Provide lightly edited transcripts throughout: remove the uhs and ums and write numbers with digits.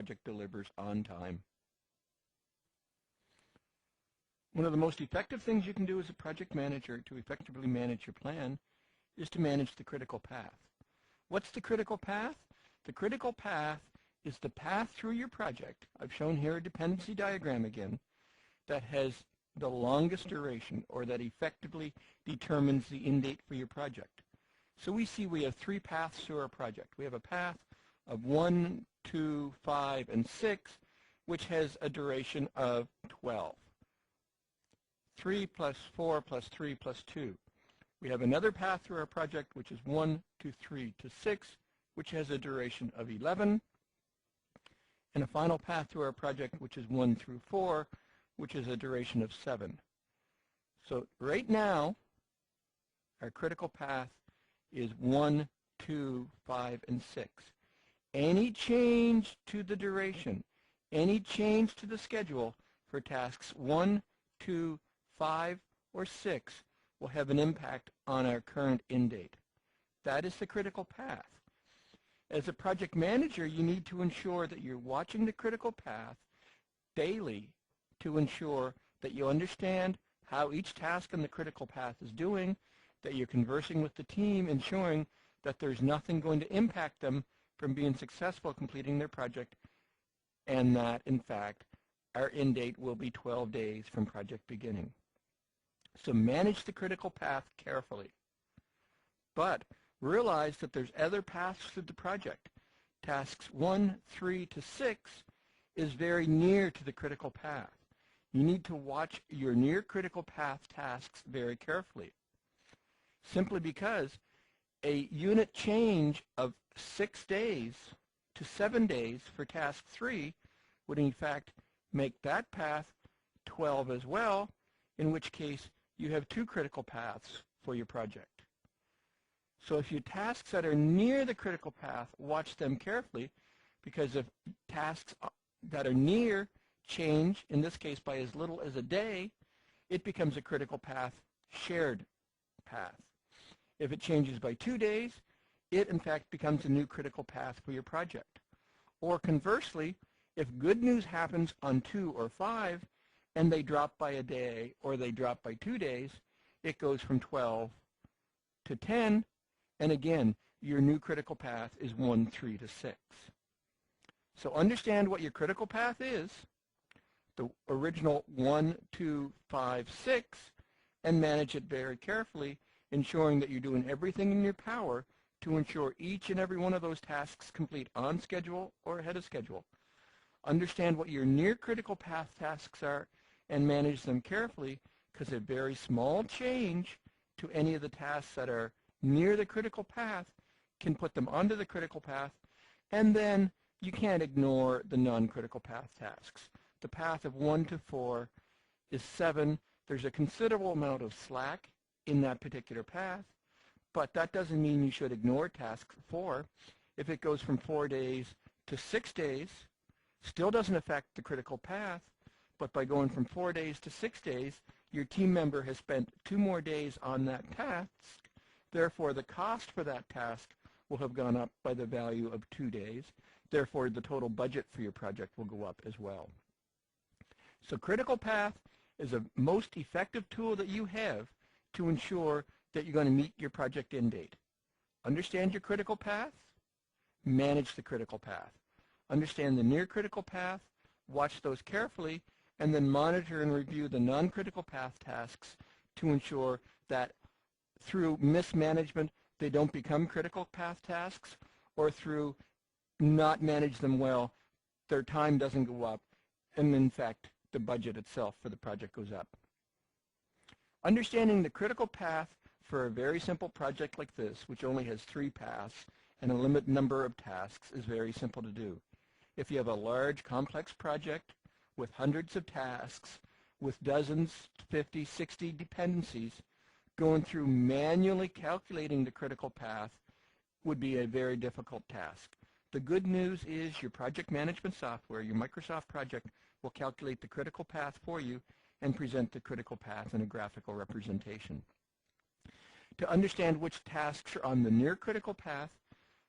project delivers on time. One of the most effective things you can do as a project manager to effectively manage your plan is to manage the critical path. What's the critical path? The critical path is the path through your project. I've shown here a dependency diagram again that has the longest duration, or that effectively determines the end date for your project. So we see we have three paths through our project. We have a path of 1, 2, 5, and 6, which has a duration of 12. 3 plus 4 plus 3 plus 2. We have another path through our project, which is 1 to 3 to 6, which has a duration of 11. And a final path through our project, which is 1 through 4, which is a duration of 7. So right now, our critical path is 1, 2, 5, and 6. Any change to the duration, any change to the schedule for tasks 1, 2, 5, or 6 will have an impact on our current end date. That is the critical path. As a project manager, you need to ensure that you're watching the critical path daily to ensure that you understand how each task in the critical path is doing, that you're conversing with the team, ensuring that there's nothing going to impact them from being successful completing their project, and that, in fact, our end date will be 12 days from project beginning. So manage the critical path carefully. But realize that there's other paths through the project. Tasks 1, 3 to 6 is very near to the critical path. You need to watch your near critical path tasks very carefully, simply because a unit change of 6 days to 7 days for task 3 would in fact make that path 12 as well, in which case you have 2 critical paths for your project. So if your tasks that are near the critical path, watch them carefully, because if tasks that are near change, in this case by as little as a day, it becomes a critical path shared path. If it changes by 2 days, it in fact becomes a new critical path for your project. Or conversely, if good news happens on 2 or 5 and they drop by a day or they drop by 2 days, it goes from 12 to 10, and again, your new critical path is 1, 3 to 6. So understand what your critical path is, the original 1, 2, 5, 6, and manage it very carefully, ensuring that you're doing everything in your power to ensure each and every one of those tasks complete on schedule or ahead of schedule. Understand what your near critical path tasks are and manage them carefully, because a very small change to any of the tasks that are near the critical path can put them onto the critical path, and then you can't ignore the non-critical path tasks. The path of 1 to 4 is 7. There's a considerable amount of slack in that particular path, but that doesn't mean you should ignore task 4. If it goes from 4 days to 6 days, still doesn't affect the critical path, but by going from 4 days to 6 days, your team member has spent 2 more days on that task. Therefore, the cost for that task will have gone up by the value of 2 days. Therefore, the total budget for your project will go up as well. So critical path is a most effective tool that you have to ensure that you're going to meet your project end date. Understand your critical path, manage the critical path. Understand the near critical path, watch those carefully, and then monitor and review the non-critical path tasks to ensure that through mismanagement they don't become critical path tasks, or through not manage them well, their time doesn't go up, and in fact the budget itself for the project goes up. Understanding the critical path for a very simple project like this, which only has 3 paths and a limited number of tasks, is very simple to do. If you have a large complex project with hundreds of tasks, with dozens, 50, 60 dependencies, going through manually calculating the critical path would be a very difficult task. The good news is your project management software, your Microsoft project, will calculate the critical path for you and present the critical path in a graphical representation. To understand which tasks are on the near critical path,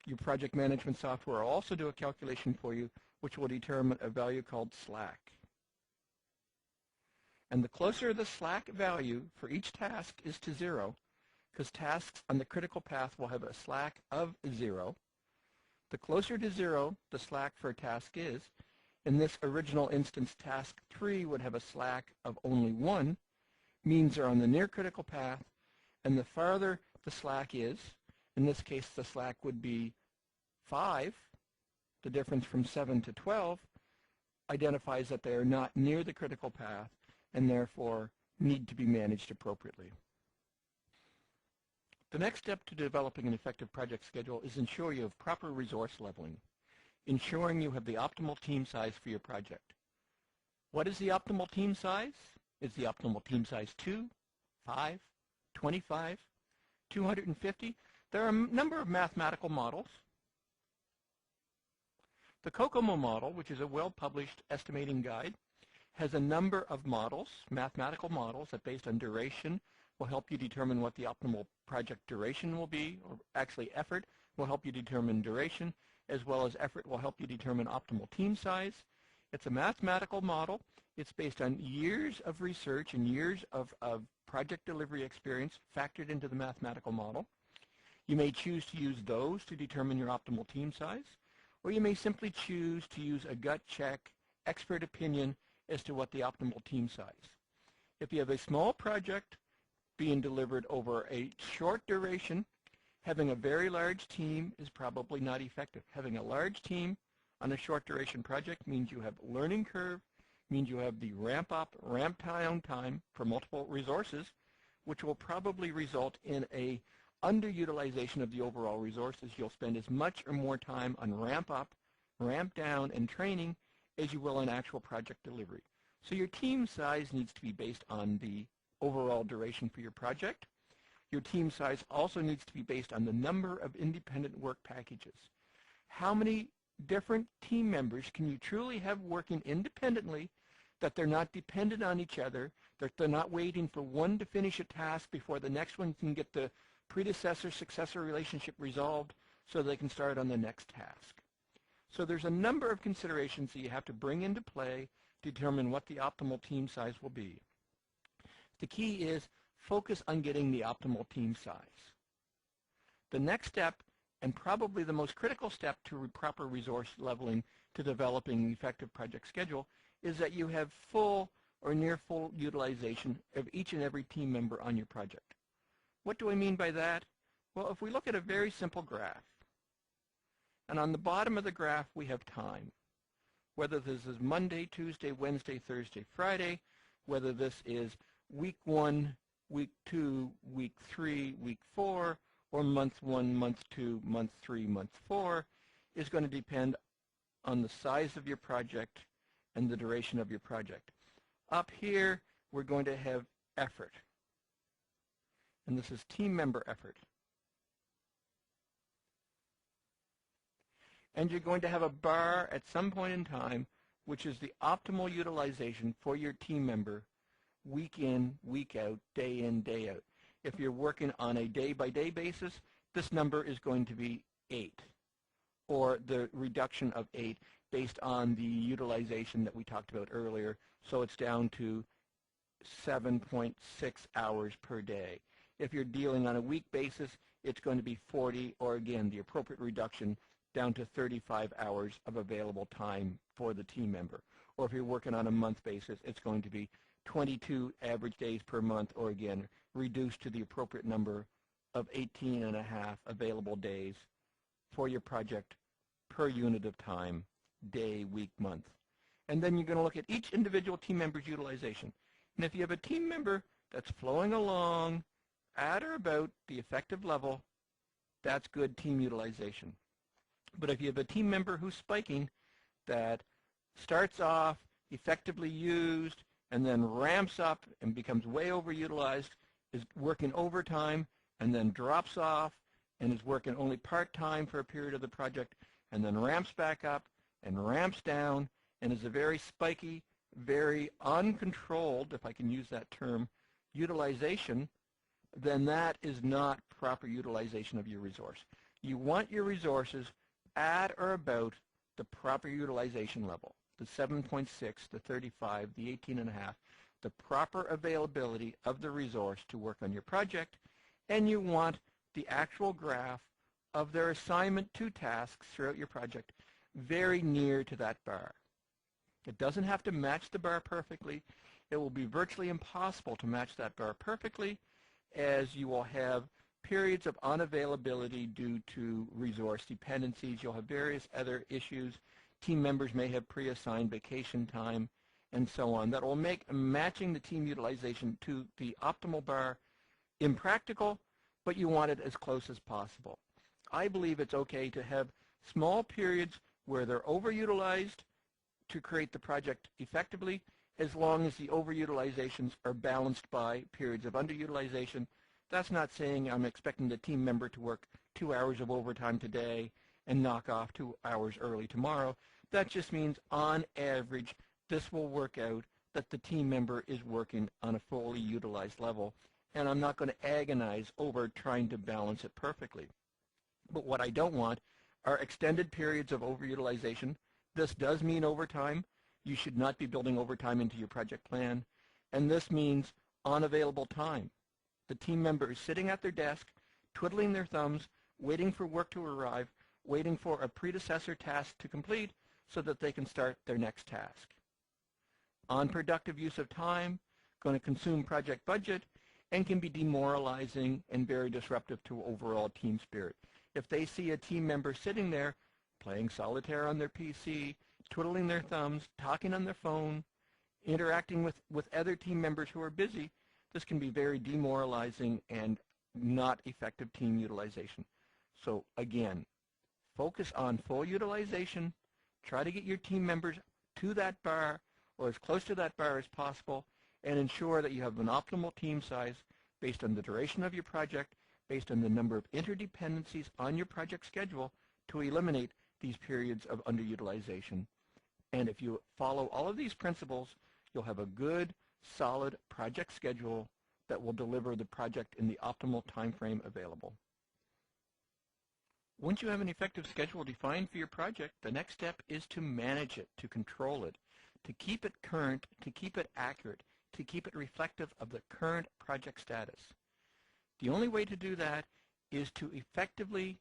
your project management software will also do a calculation for you which will determine a value called slack. And the closer the slack value for each task is to 0, because tasks on the critical path will have a slack of 0, the closer to 0 the slack for a task is. In this original instance, task 3 would have a slack of only 1, means they're on the near critical path, and the farther the slack is, in this case the slack would be 5, the difference from 7 to 12, identifies that they are not near the critical path and therefore need to be managed appropriately. The next step to developing an effective project schedule is ensure you have proper resource leveling, ensuring you have the optimal team size for your project. What is the optimal team size? Is the optimal team size 2, 5, 25, 250? There are a number of mathematical models. The COCOMO model, which is a well-published estimating guide, has a number of models, mathematical models, that based on duration will help you determine what the optimal project duration will be, or actually effort will help you determine duration, as well as effort will help you determine optimal team size. It's a mathematical model. It's based on years of research and years of project delivery experience factored into the mathematical model. You may choose to use those to determine your optimal team size, or you may simply choose to use a gut check, expert opinion as to what the optimal team size. If you have a small project being delivered over a short duration, having a very large team is probably not effective. Having a large team on a short duration project means you have learning curve, means you have the ramp up, ramp down time for multiple resources, which will probably result in a underutilization of the overall resources. You'll spend as much or more time on ramp up, ramp down, and training as you will on actual project delivery. So your team size needs to be based on the overall duration for your project. Your team size also needs to be based on the number of independent work packages. How many different team members can you truly have working independently, that they're not dependent on each other, that they're not waiting for one to finish a task before the next one can get the predecessor-successor relationship resolved so they can start on the next task. So there's a number of considerations that you have to bring into play to determine what the optimal team size will be. The key is focus on getting the optimal team size. The next step, and probably the most critical step to proper resource leveling to developing an effective project schedule, is that you have full or near full utilization of each and every team member on your project. What do I mean by that? Well, if we look at a very simple graph, and on the bottom of the graph we have time, whether this is Monday, Tuesday, Wednesday, Thursday, Friday, whether this is week 1, week 2, week 3, week 4, or month 1, month 2, month 3, month 4, is going to depend on the size of your project and the duration of your project. Up here, we're going to have effort, and this is team member effort. And you're going to have a bar at some point in time, which is the optimal utilization for your team member week in, week out, day in, day out. If you're working on a day-by-day basis, this number is going to be 8, or the reduction of 8 based on the utilization that we talked about earlier. So it's down to 7.6 hours per day. If you're dealing on a week basis, it's going to be 40, or again, the appropriate reduction down to 35 hours of available time for the team member. Or if you're working on a month basis, it's going to be 22 average days per month, or again, reduced to the appropriate number of 18.5 available days for your project per unit of time, day, week, month. And then you're going to look at each individual team member's utilization. And if you have a team member that's flowing along at or about the effective level, that's good team utilization. But if you have a team member who's spiking, that starts off effectively used and then ramps up and becomes way overutilized, is working overtime and then drops off and is working only part-time for a period of the project and then ramps back up and ramps down and is a very spiky, very uncontrolled, if I can use that term, utilization, then that is not proper utilization of your resource. You want your resources at or about the proper utilization level, the 7.6, the 35, the 18.5, the proper availability of the resource to work on your project, and you want the actual graph of their assignment to tasks throughout your project very near to that bar. It doesn't have to match the bar perfectly. It will be virtually impossible to match that bar perfectly, as you will have periods of unavailability due to resource dependencies. You'll have various other issues. Team members may have pre-assigned vacation time and so on. That will make matching the team utilization to the optimal bar impractical, but you want it as close as possible. I believe it's okay to have small periods where they're overutilized to create the project effectively, as long as the overutilizations are balanced by periods of underutilization. That's not saying I'm expecting the team member to work 2 hours of overtime today and knock off 2 hours early tomorrow. That just means on average this will work out that the team member is working on a fully utilized level, and I'm not going to agonize over trying to balance it perfectly. But what I don't want are extended periods of overutilization. This does mean overtime. You should not be building overtime into your project plan. And this means unavailable time. The team member is sitting at their desk, twiddling their thumbs, waiting for work to arrive, waiting for a predecessor task to complete so that they can start their next task. Unproductive use of time, going to consume project budget, and can be demoralizing and very disruptive to overall team spirit. If they see a team member sitting there playing solitaire on their PC, twiddling their thumbs, talking on their phone, interacting with other team members who are busy, this can be very demoralizing and not effective team utilization. So again, focus on full utilization. Try to get your team members to that bar or as close to that bar as possible, and ensure that you have an optimal team size based on the duration of your project, based on the number of interdependencies on your project schedule, to eliminate these periods of underutilization. And if you follow all of these principles, you'll have a good, solid project schedule that will deliver the project in the optimal time frame available. Once you have an effective schedule defined for your project, the next step is to manage it, to control it, to keep it current, to keep it accurate, to keep it reflective of the current project status. The only way to do that is to effectively,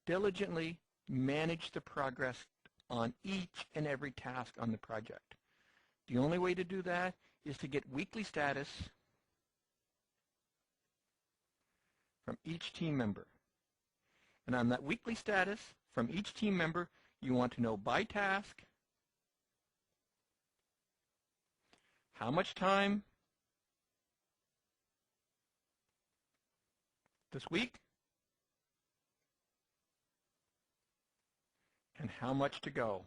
diligently manage the progress on each and every task on the project. The only way to do that is to get weekly status from each team member. And on that weekly status from each team member, you want to know by task how much time this week and how much to go.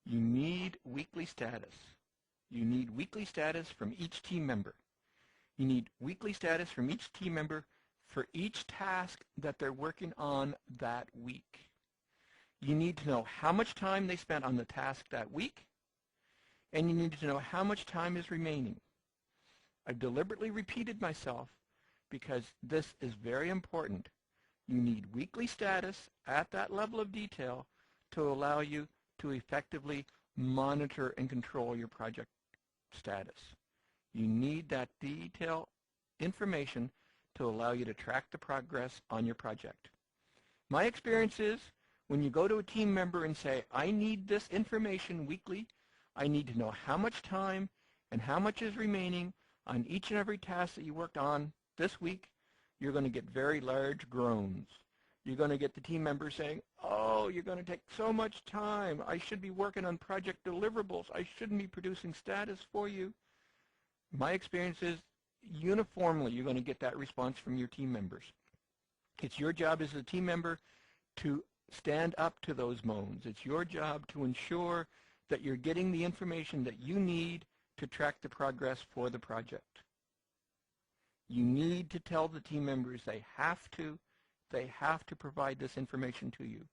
You need weekly status. You need weekly status from each team member. You need weekly status from each team member for each task that they're working on that week. You need to know how much time they spent on the task that week, and you need to know how much time is remaining. I've deliberately repeated myself because this is very important. You need weekly status at that level of detail to allow you to effectively monitor and control your project status. You need that detailed information to allow you to track the progress on your project. My experience is when you go to a team member and say, I need this information weekly, I need to know how much time and how much is remaining on each and every task that you worked on this week, you're going to get very large groans. You're going to get the team members saying, oh, you're going to take so much time. I should be working on project deliverables. I shouldn't be producing status for you. My experience is uniformly you're going to get that response from your team members. It's your job as a team member to stand up to those moans. It's your job to ensure that you're getting the information that you need to track the progress for the project. You need to tell the team members they have to provide this information to you.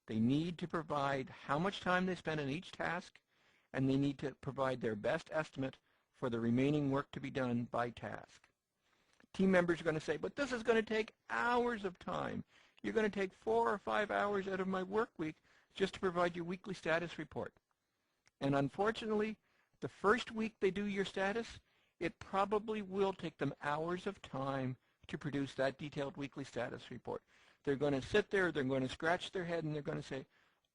They need to provide how much time they spend on each task, and they need to provide their best estimate for the remaining work to be done by task. Team members are going to say, but this is going to take hours of time. You're going to take 4 or 5 hours out of my work week just to provide your weekly status report. And unfortunately, the first week they do your status, it probably will take them hours of time to produce that detailed weekly status report. They're going to sit there, they're going to scratch their head, and they're going to say,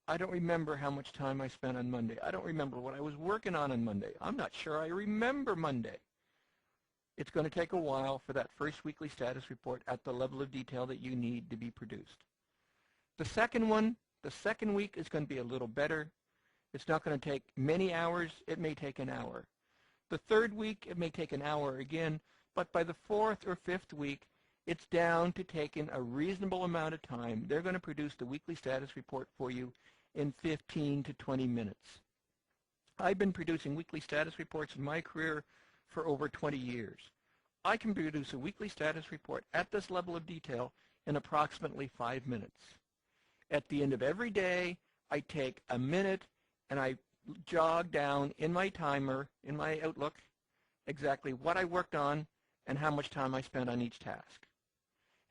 I don't remember how much time I spent on Monday. I don't remember what I was working on Monday. I'm not sure I remember Monday. It's going to take a while for that first weekly status report at the level of detail that you need to be produced. The second week is going to be a little better. It's not going to take many hours. It may take an hour. The third week, it may take an hour again, but by the fourth or fifth week, it's down to taking a reasonable amount of time. They're going to produce the weekly status report for you in 15 to 20 minutes. I've been producing weekly status reports in my career for over 20 years. I can produce a weekly status report at this level of detail in approximately 5 minutes. At the end of every day, I take a minute and I jog down in my timer, in my Outlook, exactly what I worked on and how much time I spent on each task.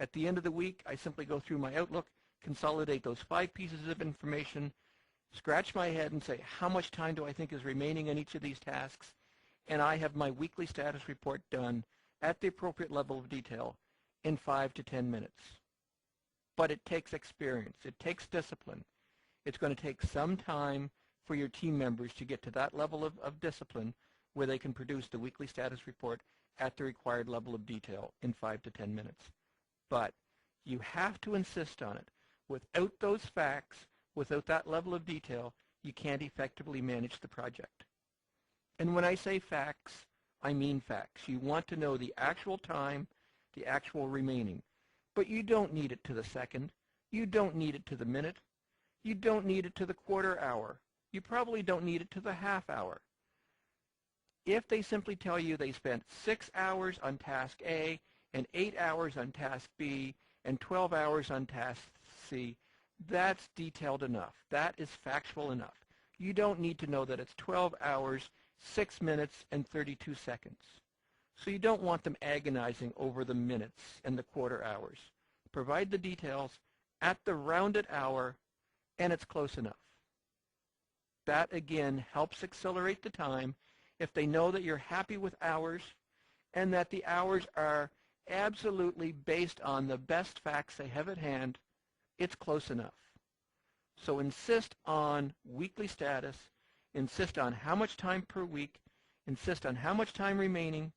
At the end of the week, I simply go through my Outlook, consolidate those 5 pieces of information, scratch my head and say, how much time do I think is remaining on each of these tasks? And I have my weekly status report done at the appropriate level of detail in 5 to 10 minutes. But it takes experience. It takes discipline. It's going to take some time for your team members to get to that level of discipline where they can produce the weekly status report at the required level of detail in 5 to 10 minutes. But you have to insist on it. Without those facts, without that level of detail, you can't effectively manage the project. And when I say facts, I mean facts. You want to know the actual time, the actual remaining. But you don't need it to the second. You don't need it to the minute. You don't need it to the quarter hour. You probably don't need it to the half hour. If they simply tell you they spent 6 hours on task A and 8 hours on task B and 12 hours on task C, that's detailed enough. That is factual enough. You don't need to know that it's 12 hours, 6 minutes, and 32 seconds. So you don't want them agonizing over the minutes and the quarter hours. Provide the details at the rounded hour, and it's close enough. That, again, helps accelerate the time if they know that you're happy with hours and that the hours are absolutely based on the best facts they have at hand. It's close enough. So insist on weekly status, insist on how much time per week, insist on how much time remaining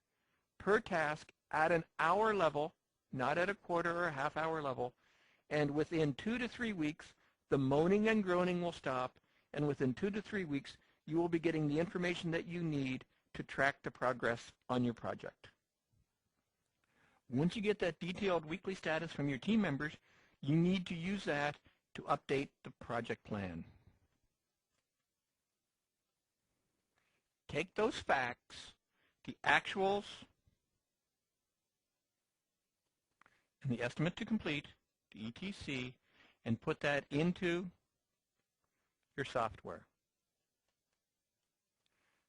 per task at an hour level, not at a quarter or a half hour level, and within 2 to 3 weeks, the moaning and groaning will stop, and within 2 to 3 weeks, you will be getting the information that you need to track the progress on your project. Once you get that detailed weekly status from your team members, you need to use that to update the project plan. Take those facts, the actuals, and the estimate to complete, the ETC, and put that into your software.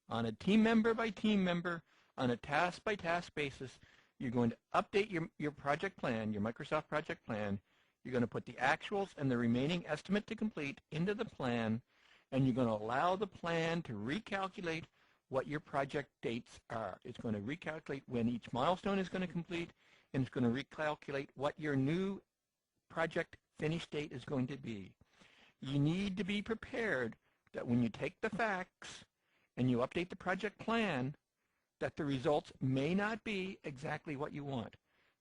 On a team member by team member, on a task by task basis, you're going to update your project plan, your Microsoft project plan. You're going to put the actuals and the remaining estimate to complete into the plan, and you're going to allow the plan to recalculate what your project dates are. It's going to recalculate when each milestone is going to complete, and it's going to recalculate what your new project finish date is going to be. You need to be prepared that when you take the facts and you update the project plan, that the results may not be exactly what you want.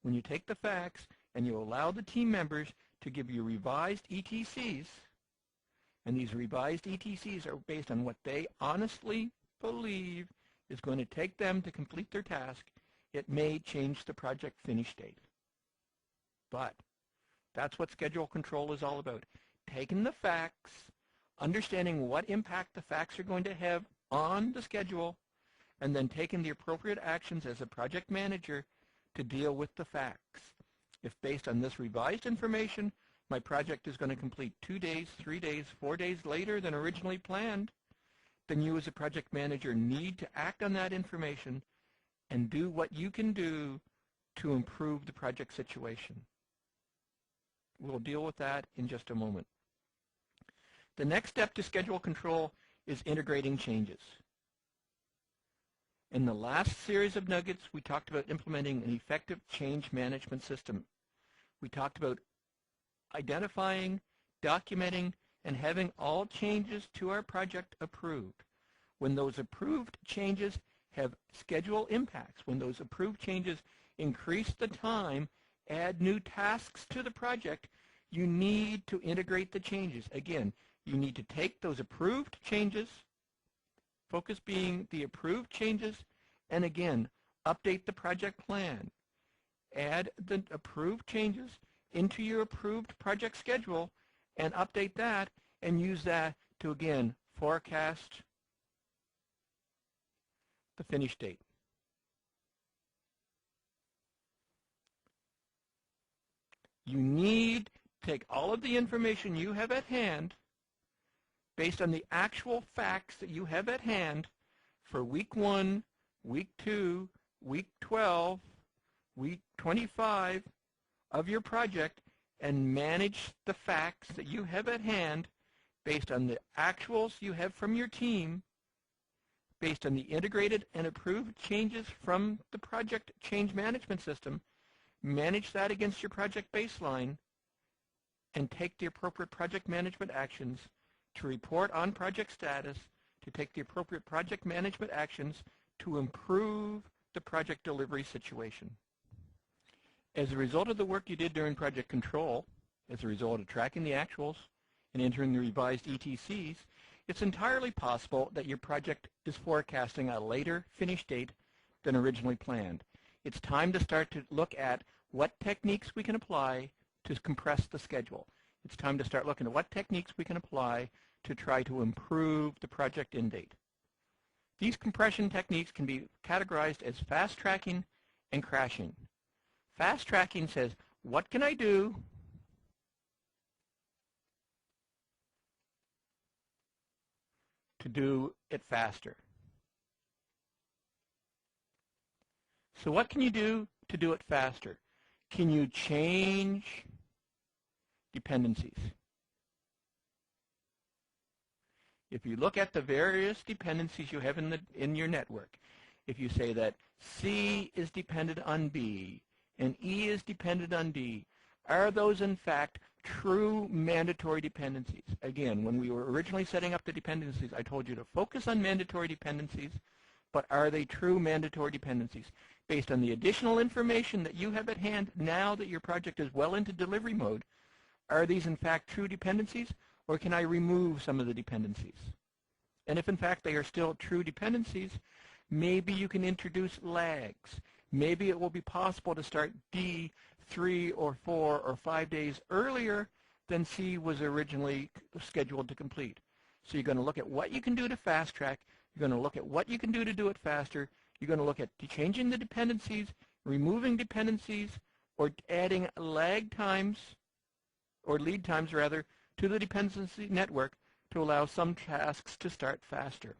When you take the facts and you allow the team members to give you revised ETCs, and these revised ETCs are based on what they honestly believe is going to take them to complete their task, it may change the project finish date. But that's what schedule control is all about. Taking the facts, understanding what impact the facts are going to have on the schedule, and then taking the appropriate actions as a project manager to deal with the facts. If based on this revised information, my project is going to complete 2 days, 3 days, 4 days later than originally planned, then you as a project manager need to act on that information and do what you can do to improve the project situation. We'll deal with that in just a moment. The next step to schedule control is integrating changes. In the last series of nuggets, we talked about implementing an effective change management system. We talked about identifying, documenting, and having all changes to our project approved. When those approved changes have schedule impacts, when those approved changes increase the time, add new tasks to the project, you need to integrate the changes. Again, you need to take those approved changes, focus being the approved changes, and again, update the project plan. Add the approved changes into your approved project schedule and update that and use that to, again, forecast the finish date. You need to take all of the information you have at hand based on the actual facts that you have at hand for week 1, week 2, week 12, week 25 of your project, and manage the facts that you have at hand based on the actuals you have from your team, based on the integrated and approved changes from the project change management system. Manage that against your project baseline and take the appropriate project management actions to report on project status, to take the appropriate project management actions to improve the project delivery situation. As a result of the work you did during project control, as a result of tracking the actuals and entering the revised ETCs, it's entirely possible that your project is forecasting a later finish date than originally planned. It's time to start to look at what techniques we can apply to compress the schedule. It's time to start looking at what techniques we can apply to try to improve the project end date. These compression techniques can be categorized as fast tracking and crashing. Fast tracking says, what can I do to do it faster? So what can you do to do it faster? Can you change dependencies? If you look at the various dependencies you have in your network, if you say that C is dependent on B and E is dependent on D, are those in fact true mandatory dependencies? Again, when we were originally setting up the dependencies, I told you to focus on mandatory dependencies, but are they true mandatory dependencies? Based on the additional information that you have at hand now that your project is well into delivery mode, are these in fact true dependencies, or can I remove some of the dependencies? And if in fact they are still true dependencies, maybe you can introduce lags. Maybe it will be possible to start D 3 or 4 or 5 days earlier than C was originally scheduled to complete. So you're going to look at what you can do to fast track. You're going to look at what you can do to do it faster. You're going to look at changing the dependencies, removing dependencies, or adding lag times, or lead times rather, to the dependency network to allow some tasks to start faster.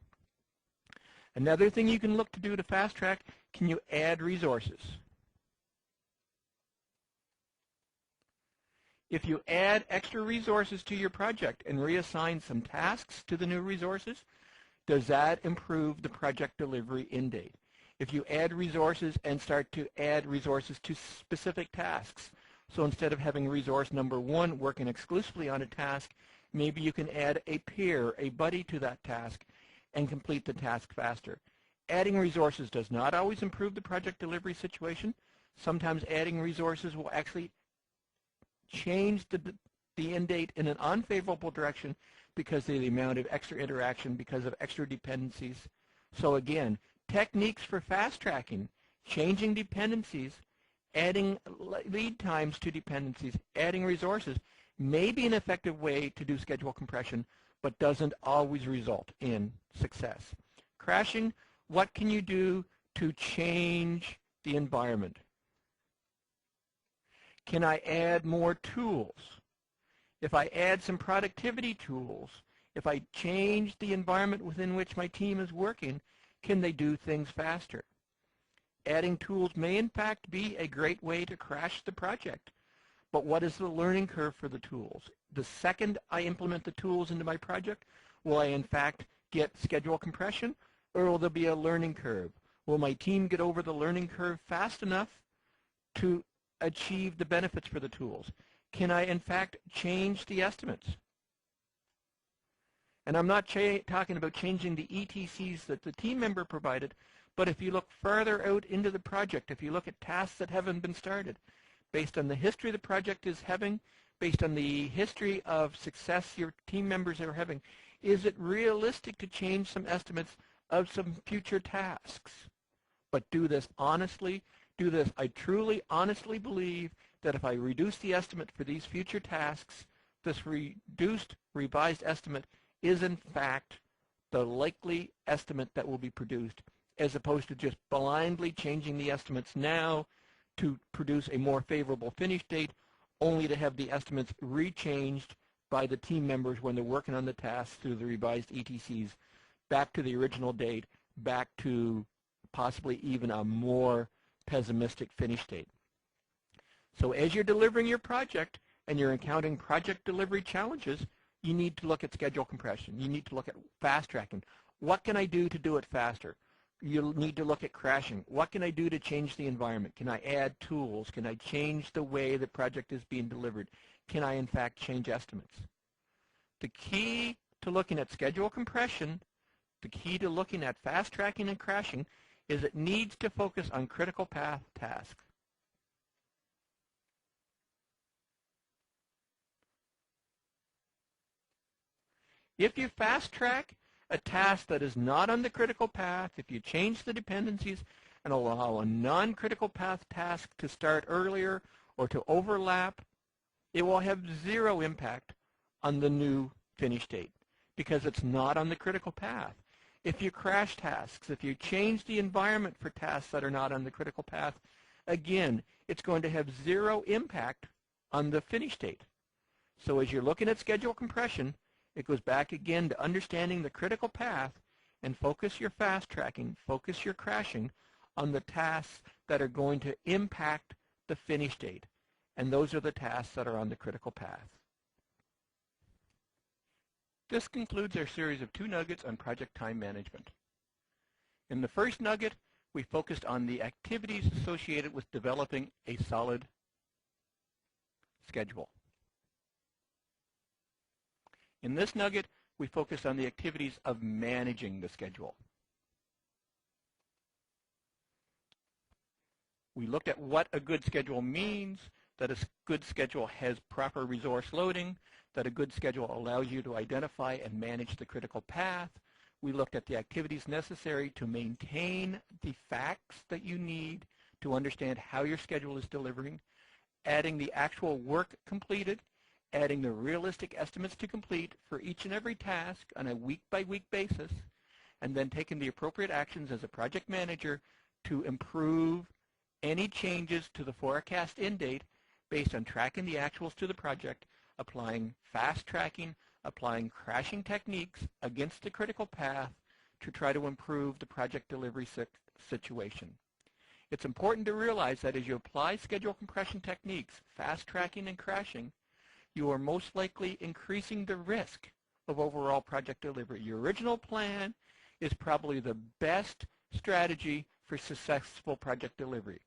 Another thing you can look to do to fast track, can you add resources? If you add extra resources to your project and reassign some tasks to the new resources, does that improve the project delivery end date? If you add resources and start to add resources to specific tasks, so instead of having resource number 1 working exclusively on a task, maybe you can add a peer, a buddy to that task and complete the task faster. Adding resources does not always improve the project delivery situation. Sometimes adding resources will actually change the end date in an unfavorable direction because of the amount of extra interaction, because of extra dependencies. So again, techniques for fast tracking, changing dependencies, adding lead times to dependencies, adding resources may be an effective way to do schedule compression, but doesn't always result in success. Crashing, what can you do to change the environment? Can I add more tools? If I add some productivity tools, if I change the environment within which my team is working, can they do things faster? Adding tools may in fact be a great way to crash the project. But what is the learning curve for the tools? The second I implement the tools into my project, will I in fact get schedule compression, or will there be a learning curve? Will my team get over the learning curve fast enough to achieve the benefits for the tools? Can I in fact change the estimates? And I'm not talking about changing the ETCs that the team member provided, but if you look further out into the project, if you look at tasks that haven't been started, based on the history the project is having, based on the history of success your team members are having, is it realistic to change some estimates of some future tasks? But do this honestly. Do this. I truly, honestly believe that if I reduce the estimate for these future tasks, this reduced, revised estimate is in fact the likely estimate that will be produced, as opposed to just blindly changing the estimates now to produce a more favorable finish date, only to have the estimates rechanged by the team members when they're working on the tasks through the revised ETCs back to the original date, back to possibly even a more pessimistic finish date. So as you're delivering your project and you're encountering project delivery challenges, you need to look at schedule compression. You need to look at fast tracking. What can I do to do it faster? You'll need to look at crashing. What can I do to change the environment? Can I add tools? Can I change the way the project is being delivered? Can I, in fact, change estimates? The key to looking at schedule compression, the key to looking at fast tracking and crashing, is it needs to focus on critical path tasks. If you fast track a task that is not on the critical path, if you change the dependencies and allow a non-critical path task to start earlier or to overlap, it will have zero impact on the new finish date because it's not on the critical path. If you crash tasks, if you change the environment for tasks that are not on the critical path, again, it's going to have zero impact on the finish date. So as you're looking at schedule compression, it goes back again to understanding the critical path and focus your fast tracking, focus your crashing on the tasks that are going to impact the finish date. And those are the tasks that are on the critical path. This concludes our series of 2 nuggets on project time management. In the first nugget, we focused on the activities associated with developing a solid schedule. In this nugget, we focused on the activities of managing the schedule. We looked at what a good schedule means, that a good schedule has proper resource loading, that a good schedule allows you to identify and manage the critical path. We looked at the activities necessary to maintain the facts that you need to understand how your schedule is delivering, adding the actual work completed, adding the realistic estimates to complete for each and every task on a week-by-week basis, and then taking the appropriate actions as a project manager to improve any changes to the forecast end date based on tracking the actuals to the project, applying fast tracking, applying crashing techniques against the critical path to try to improve the project delivery situation. It's important to realize that as you apply schedule compression techniques, fast tracking and crashing, you are most likely increasing the risk of overall project delivery. Your original plan is probably the best strategy for successful project delivery.